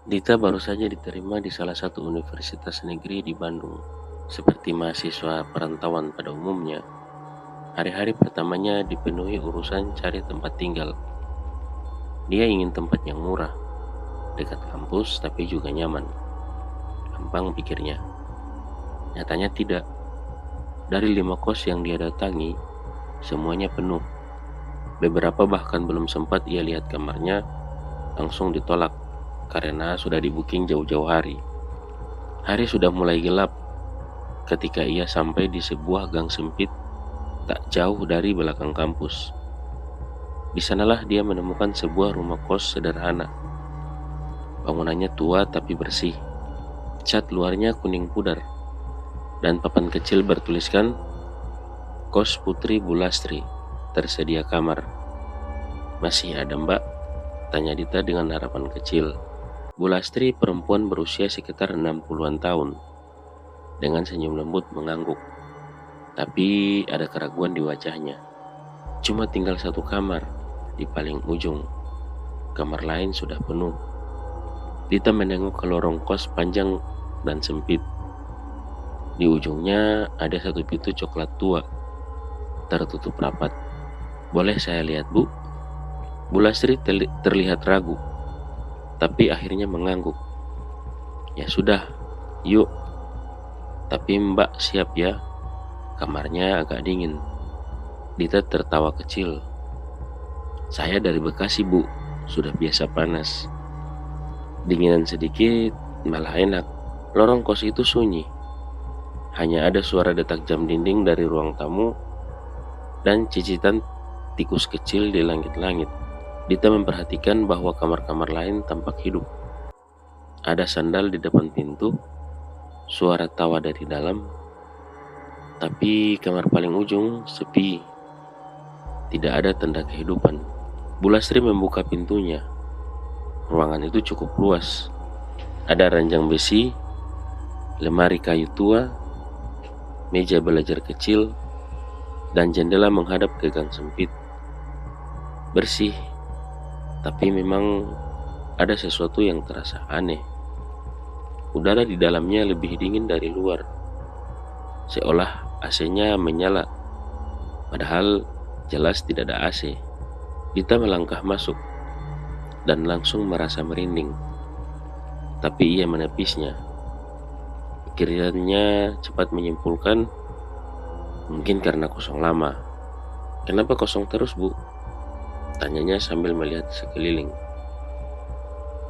Dita baru saja diterima di salah satu universitas negeri di Bandung. Seperti mahasiswa perantauan pada umumnya, hari-hari pertamanya dipenuhi urusan cari tempat tinggal. Dia ingin tempat yang murah, dekat kampus tapi juga nyaman. Gampang pikirnya. Nyatanya tidak. Dari 5 kos yang dia datangi, semuanya penuh. Beberapa bahkan belum sempat ia lihat kamarnya, langsung ditolak karena sudah di-booking jauh-jauh hari. Hari sudah mulai gelap ketika ia sampai di sebuah gang sempit tak jauh dari belakang kampus. Di sanalah dia menemukan sebuah rumah kos sederhana. Bangunannya tua tapi bersih. Cat luarnya kuning pudar dan papan kecil bertuliskan Kos Putri Bulastri, tersedia kamar. Masih ada mbak? Tanya Dita dengan harapan kecil. Bulastri perempuan berusia sekitar 60-an tahun. Dengan senyum lembut mengangguk. Tapi ada keraguan di wajahnya. Cuma tinggal satu kamar, di paling ujung. Kamar lain sudah penuh. Dita menengok ke lorong kos panjang dan sempit. Di ujungnya ada satu pintu coklat tua, tertutup rapat. Boleh saya lihat, Bu? Bulastri terlihat ragu, tapi akhirnya mengangguk. Ya sudah, yuk. Tapi mbak siap ya, kamarnya agak dingin. Dita tertawa kecil. Saya dari Bekasi, Bu, sudah biasa panas. Dinginan sedikit, malah enak. Lorong kos itu sunyi. Hanya ada suara detak jam dinding dari ruang tamu dan cicitan tikus kecil di langit-langit. Dita memperhatikan bahwa kamar-kamar lain tampak hidup. Ada sandal di depan pintu, suara tawa dari dalam, tapi kamar paling ujung sepi. Tidak ada tanda kehidupan. Bulastri membuka pintunya. Ruangan itu cukup luas. Ada ranjang besi, lemari kayu tua, meja belajar kecil, dan jendela menghadap ke gang sempit. Bersih, tapi memang ada sesuatu yang terasa aneh. Udara di dalamnya lebih dingin dari luar, seolah AC-nya menyala, padahal jelas tidak ada AC. Dita melangkah masuk dan langsung merasa merinding, tapi ia menepisnya. Pikirannya cepat menyimpulkan, mungkin karena kosong lama. Kenapa kosong terus, Bu? Tanyanya sambil melihat sekeliling.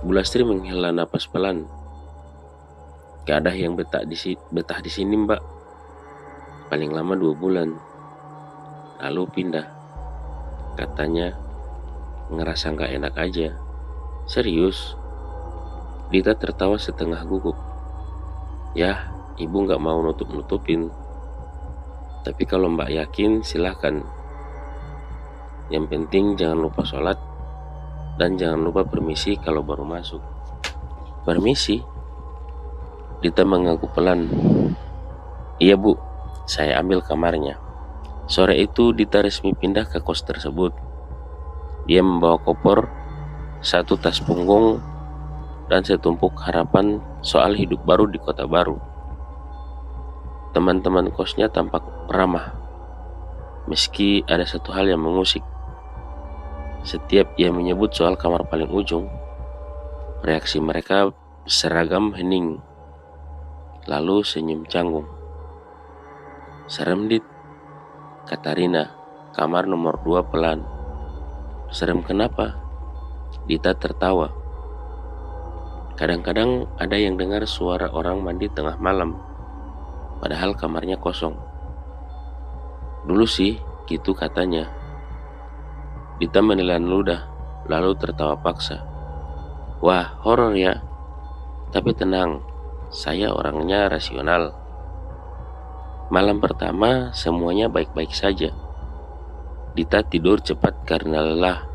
Bulastri menghela napas pelan. Gak ada yang betah di sini, Mbak. Paling lama 2 bulan. Lalu pindah. Katanya ngerasa gak enak aja. Serius? Dita tertawa setengah gugup. Ya, ibu gak mau nutup-nutupin. Tapi kalau mbak yakin silahkan. Yang penting jangan lupa sholat dan jangan lupa permisi kalau baru masuk. Permisi? Dita mengangguk pelan. Iya bu, saya ambil kamarnya. Sore itu Dita resmi pindah ke kos tersebut. Dia membawa koper, satu tas punggung, dan setumpuk harapan soal hidup baru di kota baru. Teman-teman kosnya tampak ramah, meski ada satu hal yang mengusik. Setiap ia menyebut soal kamar paling ujung, reaksi mereka seragam hening, lalu senyum canggung. Serem dit, kata Rina, kamar nomor 2 pelan. Serem kenapa? Dita tertawa. Kadang-kadang ada yang dengar suara orang mandi tengah malam, padahal kamarnya kosong. Dulu sih, gitu katanya. Dita menelan ludah, lalu tertawa paksa. Wah, horor ya. Tapi tenang, saya orangnya rasional. Malam pertama semuanya baik-baik saja. Dita tidur cepat karena lelah.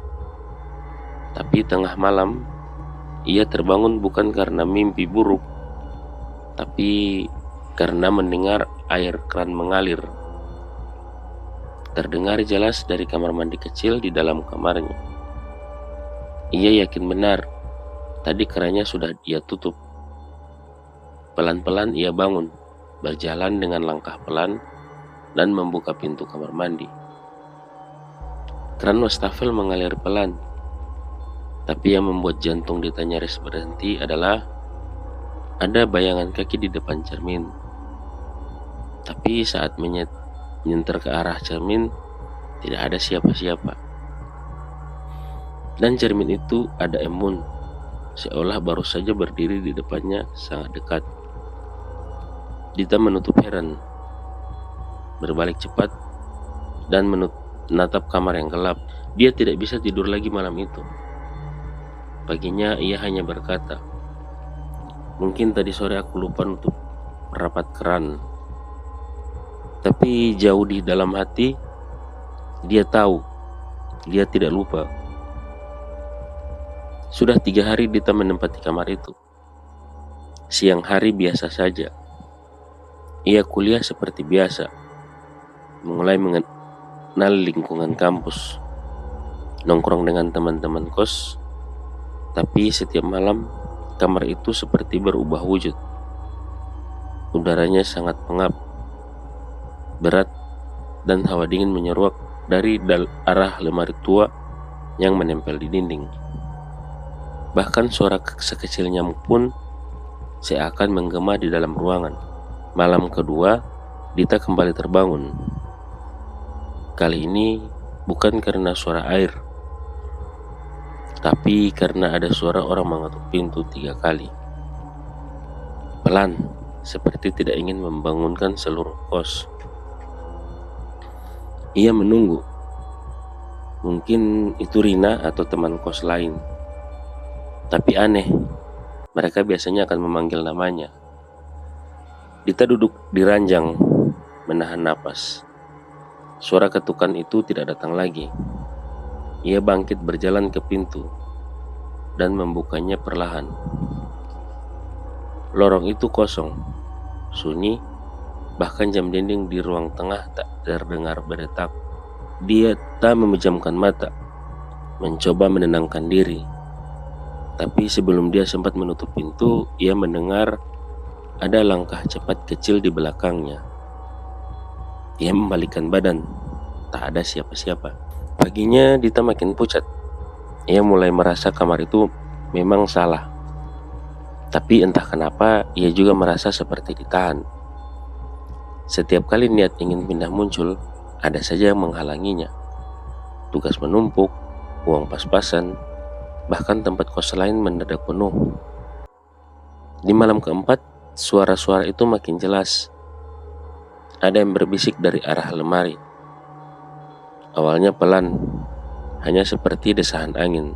Tapi tengah malam, ia terbangun bukan karena mimpi buruk, tapi karena mendengar air keran mengalir. Terdengar jelas dari kamar mandi kecil di dalam kamarnya. Ia yakin benar, Tadi kerannya sudah ia tutup. Pelan-pelan ia bangun, berjalan dengan langkah pelan dan membuka pintu kamar mandi. Keran wastafel mengalir pelan, tapi yang membuat jantung Dita nyaris berhenti adalah ada bayangan kaki di depan cermin. Tapi saat menyenter ke arah cermin, tidak ada siapa-siapa. Dan cermin itu ada embun, seolah baru saja berdiri di depannya sangat dekat. Dita menutup heran, berbalik cepat, dan menatap kamar yang gelap. Dia tidak bisa tidur lagi malam itu. Paginya ia hanya berkata, "Mungkin tadi sore aku lupa nutup rapat keran." Tapi jauh di dalam hati, dia tahu dia tidak lupa. Sudah 3 hari Dita menempati kamar itu. Siang hari biasa saja. Ia kuliah seperti biasa, mulai mengenal lingkungan kampus, nongkrong dengan teman-teman kos, tapi setiap malam kamar itu seperti berubah wujud. Udaranya sangat pengap, berat, dan hawa dingin menyeruak dari arah lemari tua yang menempel di dinding. Bahkan suara sekecil nyamuk pun seakan menggema di dalam ruangan. Malam kedua, Dita kembali terbangun. Kali ini bukan karena suara air, tapi karena ada suara orang mengetuk pintu 3 kali. Pelan, seperti tidak ingin membangunkan seluruh kos. Ia menunggu. Mungkin itu Rina atau teman kos lain. Tapi aneh, mereka biasanya akan memanggil namanya. Dita duduk di ranjang, menahan napas. Suara ketukan itu tidak datang lagi. Ia bangkit berjalan ke pintu dan membukanya perlahan. Lorong itu kosong, sunyi, bahkan jam dinding di ruang tengah tak terdengar berdetak. Dia tak memejamkan mata, mencoba menenangkan diri. Tapi sebelum dia sempat menutup pintu, ia mendengar ada langkah cepat kecil di belakangnya. Ia membalikkan badan, tak ada siapa-siapa. Paginya Dita makin pucat. Ia mulai merasa kamar itu memang salah. Tapi entah kenapa ia juga merasa seperti ditahan. Setiap kali niat ingin pindah muncul, ada saja yang menghalanginya. Tugas menumpuk, uang pas-pasan, bahkan tempat kos lain mendadak penuh. Di malam keempat, suara-suara itu makin jelas. Ada yang berbisik dari arah lemari. Awalnya pelan, hanya seperti desahan angin.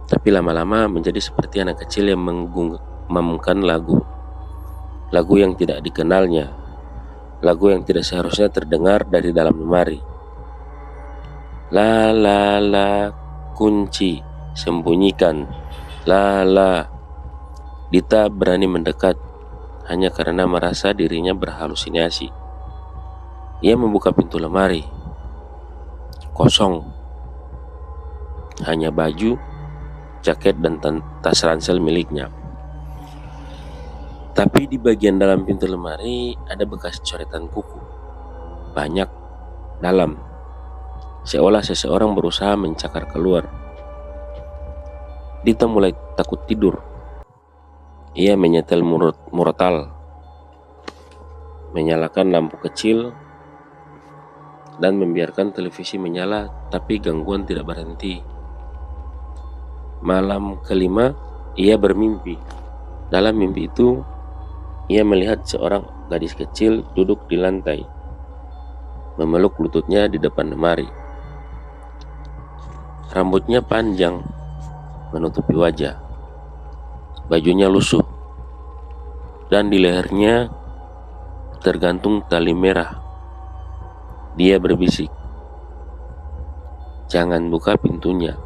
Tapi lama-lama menjadi seperti anak kecil yang menggumamkan lagu. Lagu yang tidak dikenalnya. Lagu yang tidak seharusnya terdengar dari dalam lemari. La la la, kunci, sembunyikan. La la. Dita berani mendekat hanya karena merasa dirinya berhalusinasi. Ia membuka pintu lemari. Kosong. Hanya baju, jaket, dan tas ransel miliknya. Tapi di bagian dalam pintu lemari ada bekas coretan kuku. Banyak, dalam. Seolah seseorang berusaha mencakar keluar. Dita mulai takut tidur. Ia menyetel murotal, menyalakan lampu kecil, dan membiarkan televisi menyala, tapi gangguan tidak berhenti. Malam kelima, ia bermimpi. Dalam mimpi itu, ia melihat seorang gadis kecil duduk di lantai, memeluk lututnya di depan lemari. Rambutnya panjang, menutupi wajah. Bajunya lusuh, dan di lehernya tergantung tali merah. Dia berbisik, "Jangan buka pintunya.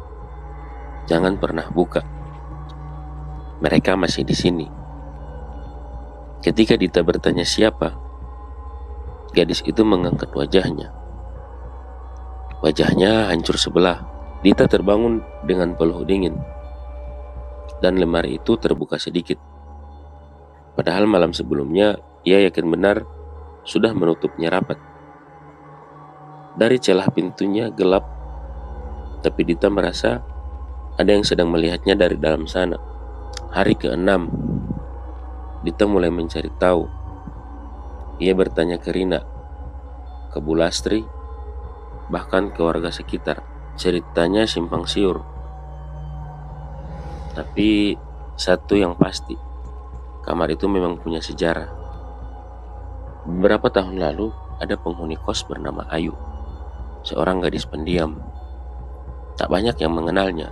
Jangan pernah buka. Mereka masih di sini." Ketika Dita bertanya siapa, gadis itu mengangkat wajahnya. Wajahnya hancur sebelah. Dita terbangun dengan peluh dingin. dan lemari itu terbuka sedikit. Padahal malam sebelumnya ia yakin benar sudah menutupnya rapat. Dari celah pintunya gelap, tapi Dita merasa ada yang sedang melihatnya dari dalam sana. Hari ke-6, Dita mulai mencari tahu. Ia bertanya ke Rina, ke Bu Lastri, bahkan ke warga sekitar. Ceritanya simpang siur. Tapi satu yang pasti, kamar itu memang punya sejarah. Beberapa tahun lalu ada penghuni kos bernama Ayu, seorang gadis pendiam. Tak banyak yang mengenalnya.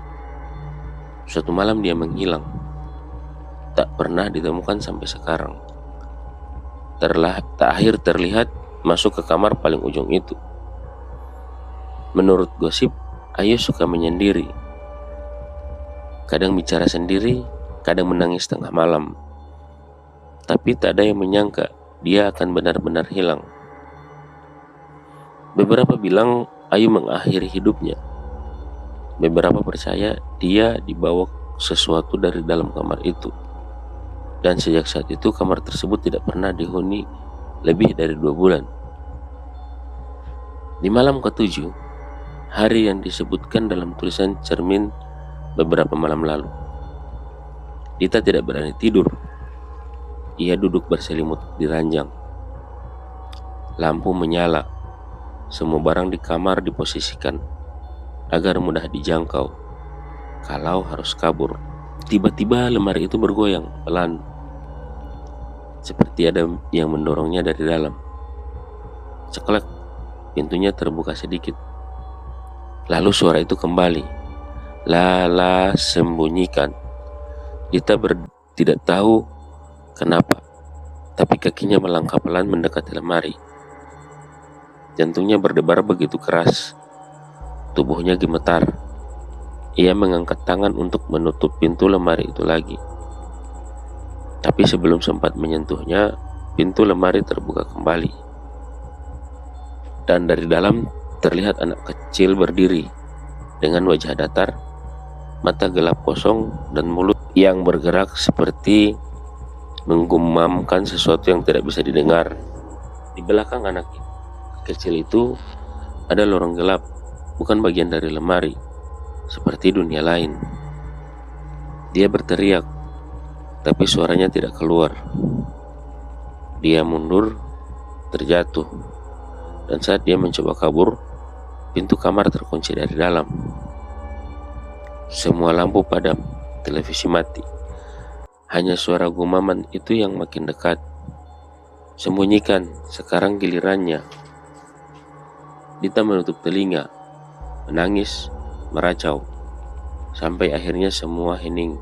Suatu malam dia menghilang. Tak pernah ditemukan sampai sekarang. Terakhir terlihat masuk ke kamar paling ujung itu. Menurut gosip, Ayu suka menyendiri. Kadang bicara sendiri, kadang menangis tengah malam. Tapi tak ada yang menyangka dia akan benar-benar hilang. Beberapa bilang Ayu mengakhiri hidupnya. Beberapa percaya dia dibawa sesuatu dari dalam kamar itu. Dan sejak saat itu kamar tersebut tidak pernah dihuni lebih dari 2 bulan. Di malam ke-7, hari yang disebutkan dalam tulisan cermin beberapa malam lalu, Dita tidak berani tidur. Ia duduk berselimut di ranjang. Lampu menyala. Semua barang di kamar diposisikan agar mudah dijangkau kalau harus kabur. Tiba-tiba lemari itu bergoyang pelan, seperti ada yang mendorongnya dari dalam. Ceklek, pintunya terbuka sedikit. Lalu suara itu kembali. Lala, sembunyikan. Dita tidak tahu kenapa, tapi kakinya melangkah pelan mendekati lemari. Jantungnya berdebar begitu keras. Tubuhnya gemetar. Ia mengangkat tangan untuk menutup pintu lemari itu lagi. Tapi sebelum sempat menyentuhnya, pintu lemari terbuka kembali. Dan dari dalam terlihat anak kecil berdiri dengan wajah datar, mata gelap kosong, dan mulut yang bergerak seperti menggumamkan sesuatu yang tidak bisa didengar. Di belakang anak kecil itu ada lorong gelap, bukan bagian dari lemari, seperti dunia lain. Dia berteriak, tapi suaranya tidak keluar. Dia mundur, terjatuh, dan saat dia mencoba kabur, pintu kamar terkunci dari dalam. Semua lampu padam, televisi mati. Hanya suara gumaman itu yang makin dekat. Sembunyikan, sekarang gilirannya. Dita menutup telinga, menangis, meracau, sampai akhirnya semua hening,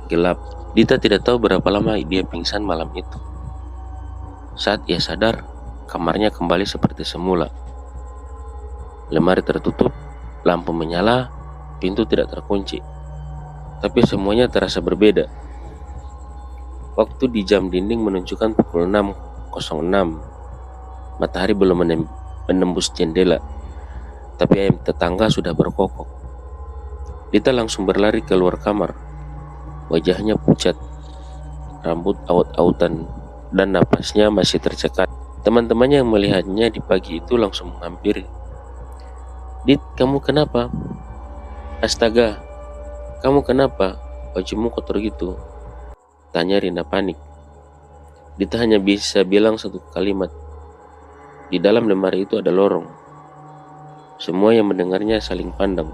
gelap. Dita tidak tahu berapa lama dia pingsan malam itu. Saat ia sadar, kamarnya kembali seperti semula. Lemari tertutup, lampu menyala, pintu tidak terkunci. Tapi semuanya terasa berbeda. Waktu di jam dinding menunjukkan pukul 6.06. Matahari belum menembus jendela, tapi ayam tetangga sudah berkokok. Dita langsung berlari keluar kamar. Wajahnya pucat, rambut aut-autan, dan napasnya masih tercekat. Teman-temannya yang melihatnya di pagi itu langsung menghampiri. "Dit, kamu kenapa?" "Astaga, kamu kenapa? Bajumu kotor gitu," tanya Rina panik. Dita hanya bisa bilang satu kalimat. Di dalam lemari itu ada lorong. Semua yang mendengarnya saling pandang,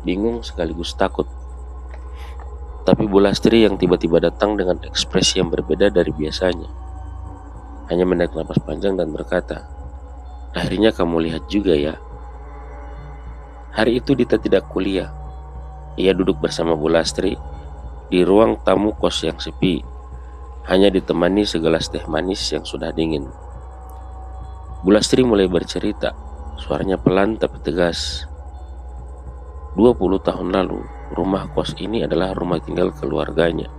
bingung sekaligus takut. Tapi Bu Lastri yang tiba-tiba datang dengan ekspresi yang berbeda dari biasanya, hanya menarik napas panjang dan berkata, "Akhirnya kamu lihat juga ya." Hari itu Dita tidak kuliah. Ia duduk bersama Bu Lastri di ruang tamu kos yang sepi, hanya ditemani segelas teh manis yang sudah dingin. Bu Lastri mulai bercerita, suaranya pelan tapi tegas. 20 tahun lalu, rumah kos ini adalah rumah tinggal keluarganya.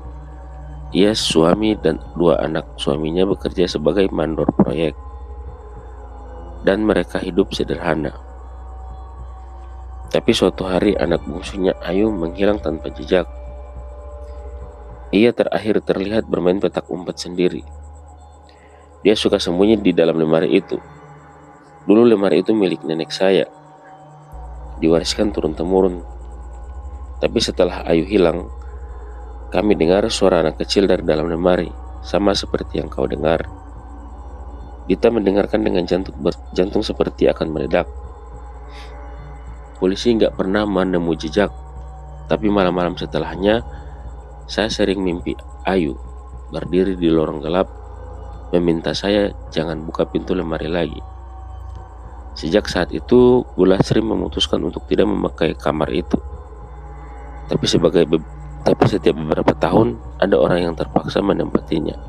Ia, suami, dan 2 anak suaminya bekerja sebagai mandor proyek, dan mereka hidup sederhana. Tapi suatu hari anak bungsunya Ayu menghilang tanpa jejak. Ia terakhir terlihat bermain petak umpet sendiri. Dia suka sembunyi di dalam lemari itu. Dulu lemari itu milik nenek saya, diwariskan turun-temurun. Tapi setelah Ayu hilang, kami dengar suara anak kecil dari dalam lemari, sama seperti yang kau dengar. Dita mendengarkan dengan jantung seperti akan meledak. Polisi nggak pernah menemu jejak, tapi malam-malam setelahnya, saya sering mimpi Ayu berdiri di lorong gelap, meminta saya jangan buka pintu lemari lagi. Sejak saat itu, Bu Lastri memutuskan untuk tidak memakai kamar itu. Tapi setiap beberapa tahun, ada orang yang terpaksa menempatinya.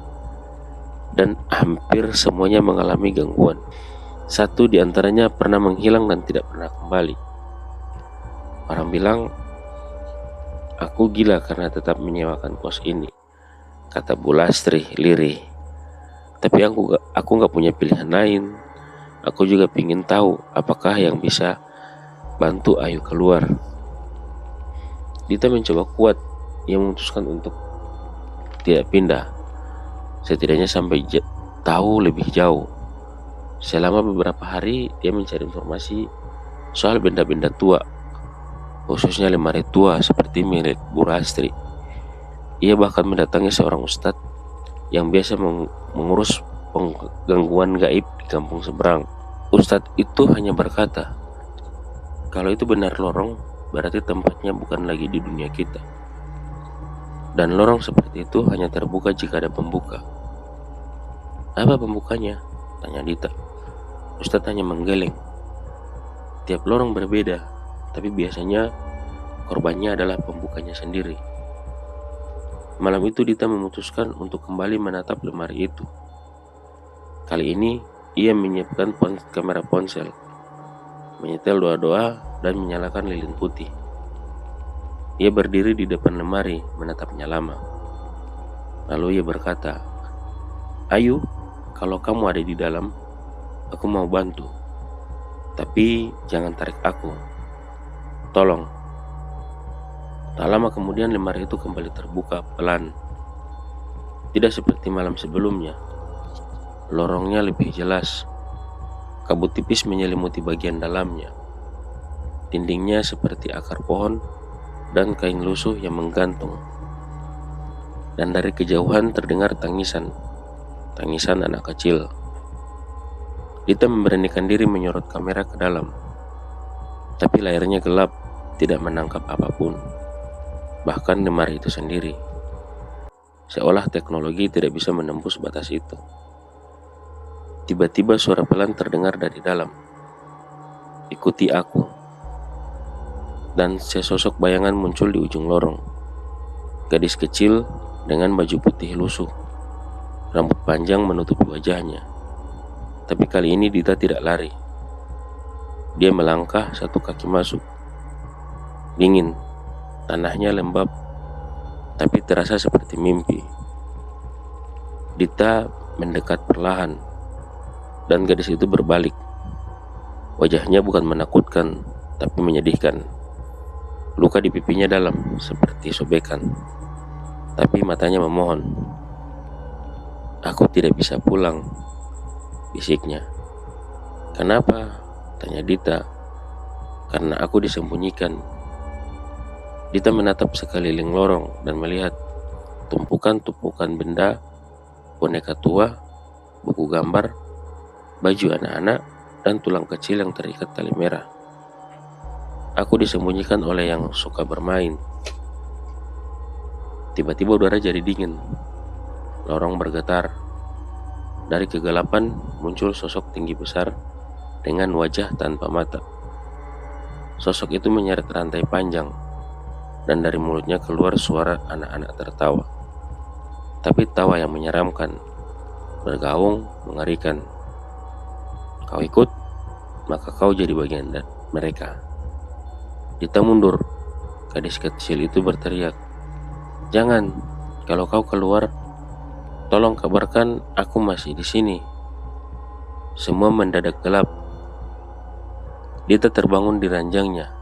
Dan hampir semuanya mengalami gangguan. Satu di antaranya pernah menghilang dan tidak pernah kembali. Orang bilang, aku gila karena tetap menyewakan kos ini, kata Bu Lastri lirih. Tapi aku gak punya pilihan lain. Aku juga pingin tahu apakah yang bisa bantu Ayu keluar. Dita mencoba kuat. Ia memutuskan untuk tidak pindah, setidaknya sampai tahu lebih jauh. Selama beberapa hari dia mencari informasi soal benda-benda tua, khususnya lemari tua seperti milik Bu Lastri. Ia bahkan mendatangi seorang ustadz yang biasa mengurus gangguan gaib di kampung seberang. Ustadz itu hanya berkata, kalau itu benar lorong, berarti tempatnya bukan lagi di dunia kita. Dan lorong seperti itu hanya terbuka jika ada pembuka. Apa pembukanya? Tanya Dita. Ustadz hanya menggeleng. Tiap lorong berbeda, tapi biasanya korbannya adalah pembukanya sendiri. Malam itu Dita memutuskan untuk kembali menatap lemari itu. Kali ini ia menyiapkan kamera ponsel, menyetel doa-doa dan menyalakan lilin putih. Ia berdiri di depan lemari menatapnya lama. Lalu ia berkata, Ayu, kalau kamu ada di dalam, aku mau bantu. Tapi jangan tarik aku. Tolong. Tak lama kemudian lemari itu kembali terbuka pelan. Tidak seperti malam sebelumnya. Lorongnya lebih jelas. Kabut tipis menyelimuti bagian dalamnya. Dindingnya seperti akar pohon dan kain lusuh yang menggantung. Dan dari kejauhan terdengar tangisan anak kecil. Dita memberanikan diri menyorot kamera ke dalam. Tapi layarnya gelap, tidak menangkap apapun. Bahkan lemari itu sendiri. Seolah teknologi tidak bisa menembus batas itu. Tiba-tiba suara pelan terdengar dari dalam. Ikuti aku. Dan sesosok bayangan muncul di ujung lorong. Gadis kecil dengan baju putih lusuh. Rambut panjang menutupi wajahnya. Tapi kali ini Dita tidak lari. Dia melangkah satu kaki masuk. Dingin. Tanahnya lembab. Tapi terasa seperti mimpi. Dita mendekat perlahan. Dan gadis itu berbalik. Wajahnya bukan menakutkan, tapi menyedihkan. Luka di pipinya dalam, seperti sobekan. Tapi matanya memohon. Aku tidak bisa pulang, bisiknya. Kenapa? Tanya Dita. Karena aku disembunyikan. Dita menatap sekeliling lorong dan melihat tumpukan-tumpukan benda, boneka tua, buku gambar, baju anak-anak, dan tulang kecil yang terikat tali merah. Aku disembunyikan oleh yang suka bermain. Tiba-tiba udara jadi dingin. Lorong bergetar. Dari kegelapan muncul sosok tinggi besar dengan wajah tanpa mata. Sosok itu menyeret rantai panjang, dan dari mulutnya keluar suara anak-anak tertawa. Tapi tawa yang menyeramkan, bergaung, mengerikan. Kau ikut, maka kau jadi bagian dari mereka. Dita mundur. Gadis kecil itu berteriak, jangan, kalau kau keluar, tolong kabarkan aku masih di sini. Semua mendadak gelap. Dita terbangun di ranjangnya.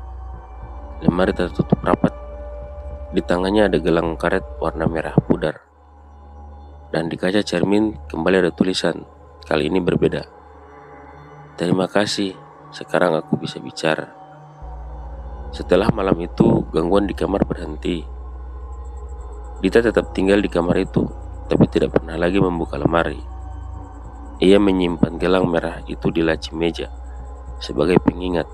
Lemari tertutup rapat. Di tangannya ada gelang karet warna merah pudar. Dan di kaca cermin kembali ada tulisan, kali ini berbeda. Terima kasih, sekarang aku bisa bicara. Setelah malam itu, gangguan di kamar berhenti. Dita tetap tinggal di kamar itu, tapi tidak pernah lagi membuka lemari. Ia menyimpan gelang merah itu di laci meja sebagai pengingat.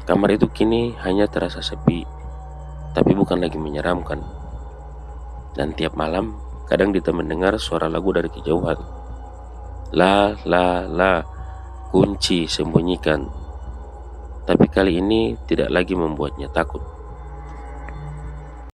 Kamar itu kini hanya terasa sepi, tapi bukan lagi menyeramkan. Dan tiap malam, kadang Dita mendengar suara lagu dari kejauhan. La, la, la, kunci sembunyikan. Tapi kali ini tidak lagi membuatnya takut.